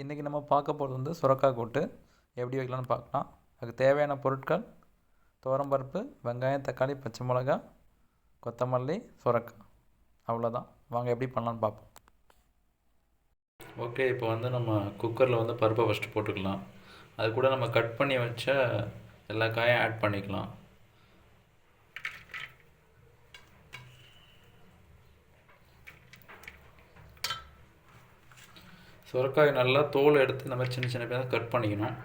இன்றைக்கி நம்ம பார்க்க போகிறது வந்து சுரக்காய் கூட்டு எப்படி வைக்கலாம்னு பார்க்கலாம். அதுக்கு தேவையான பொருட்கள் துவரம்பருப்பு, வெங்காயம், தக்காளி, பச்சை மிளகா, கொத்தமல்லி, சுரக்காய். அவ்வளோதான். வாங்க எப்படி பண்ணலான்னு பார்ப்போம். ஓகே, இப்போ வந்து நம்ம குக்கரில் வந்து பருப்பை ஃபஸ்ட்டு போட்டுக்கலாம். அது கூட நம்ம கட் பண்ணி வச்ச எல்லா காயும் ஆட் பண்ணிக்கலாம். சுரக்காய் நல்லா தோல் எடுத்து இந்த மாதிரி சின்ன சின்ன பேர் கட் பண்ணிக்கணும்.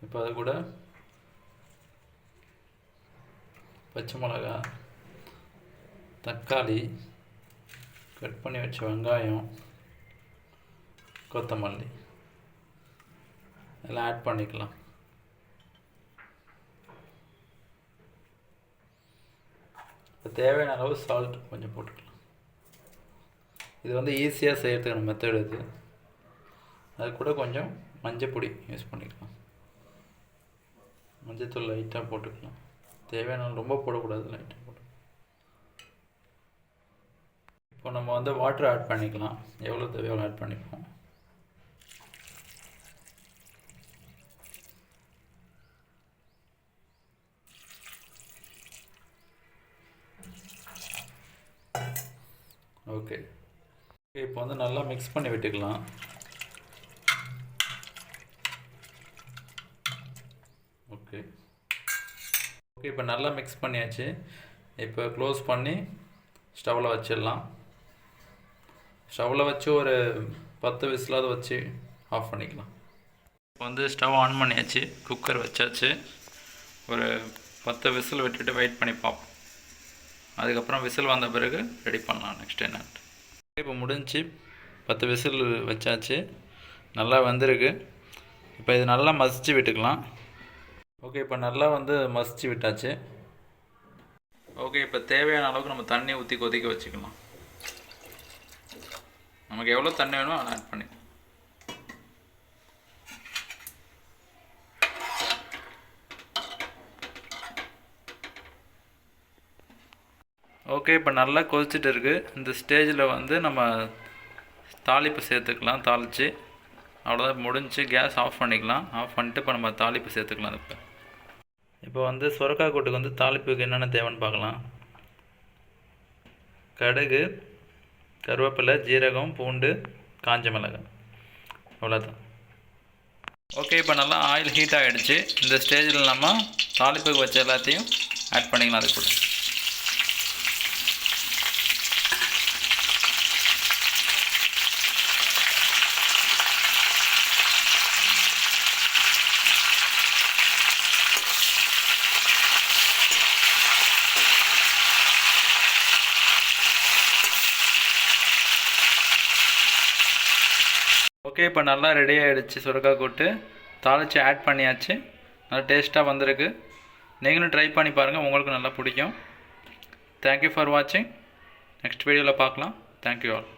இப்போ அது கூட பச்சை மிளகா, தக்காளி, கட் பண்ணி வச்ச வெங்காயம், கொத்தமல்லி எல்லாம் ஆட் பண்ணிக்கலாம். இப்போ தேவையான அளவு சால்ட் கொஞ்சம் போட்டுக்கலாம். இது வந்து ஈஸியாக செய்கிறதுக்கான மெத்தட் இது. அது கூட கொஞ்சம் மஞ்சள் பொடி யூஸ் பண்ணிக்கலாம். மஞ்சத்தூள் லைட்டாக போட்டுக்கலாம். தேவையான ரொம்ப போடக்கூடாது, லைட்டாக போட்டுக்கலாம். இப்போ நம்ம வந்து வாட்டர் ஆட் பண்ணிக்கலாம். எவ்வளோ தேவையோ ஆட் பண்ணிப்போம். ஓகே, இப்போ வந்து நல்லா மிக்ஸ் பண்ணி விட்டுக்கலாம். ஓகே, இப்போ நல்லா மிக்ஸ் பண்ணியாச்சு. இப்போ க்ளோஸ் பண்ணி ஸ்டவ்வில் வச்சிடலாம். ஸ்டவ்வில் வச்சு ஒரு 10 விசிலாவது வச்சு ஆஃப் பண்ணிக்கலாம். இப்போ வந்து ஸ்டவ் ஆன் பண்ணியாச்சு, குக்கர் வச்சாச்சு. ஒரு 10 விசில் விட்டுட்டு வெயிட் பண்ணி பார்ப்போம். அதுக்கப்புறம் விசில் வந்த பிறகு ரெடி பண்ணலாம் நெக்ஸ்ட் என்னன்ட்டு. இப்போ முடிஞ்சு 10 விசில் வச்சாச்சு. நல்லா வந்திருக்கு. இப்போ இது நல்லா மசிச்சு விட்டுக்கலாம். ஓகே, இப்போ நல்லா வந்து மசிச்சு விட்டாச்சு. ஓகே, இப்போ தேவையான அளவுக்கு நம்ம தண்ணி ஊற்றி கொதிக்க வச்சுக்கலாம். நமக்கு எவ்வளோ தண்ணி வேணுமோ அதை ஆட் பண்ணி. ஓகே, இப்போ நல்லா கொதிச்சுட்டு இருக்குது. இந்த ஸ்டேஜில் வந்து நம்ம தாளிப்பு சேர்த்துக்கலாம். தாளித்து அவ்வளோதான், முடிஞ்சு. கேஸ் ஆஃப் பண்ணிக்கலாம். ஆஃப் பண்ணிட்டு இப்போ நம்ம தாளிப்பு சேர்த்துக்கலாம். இப்போ வந்து சுரக்காய் கூட்டுக்கு வந்து தாளிப்புக்கு என்னென்ன தேவைன்னு பார்க்கலாம். கடுகு, கருவேப்பிலை, ஜீரகம், பூண்டு, காஞ்ச மிளகாய், அவ்வளோதான். ஓகே, இப்போ நல்லா ஆயில் ஹீட் ஆகிடுச்சு. இந்த ஸ்டேஜில் நம்ம தாளிப்புக்கு வச்ச எல்லாத்தையும் ஆட் பண்ணிக்கலாம். அது கூட ஓகே, இப்போ நல்லா ரெடி ஆகிடுச்சு. சுரக்காய் கூட்டு தாளித்து ஆட் பண்ணியாச்சு. நல்லா டேஸ்ட்டாக வந்திருக்கு. நீங்களும் ட்ரை பண்ணி பாருங்கள், உங்களுக்கு நல்லா பிடிக்கும். தேங்க்யூ ஃபார் வாட்சிங். நெக்ஸ்ட் வீடியோவில் பார்க்கலாம். Thank you all.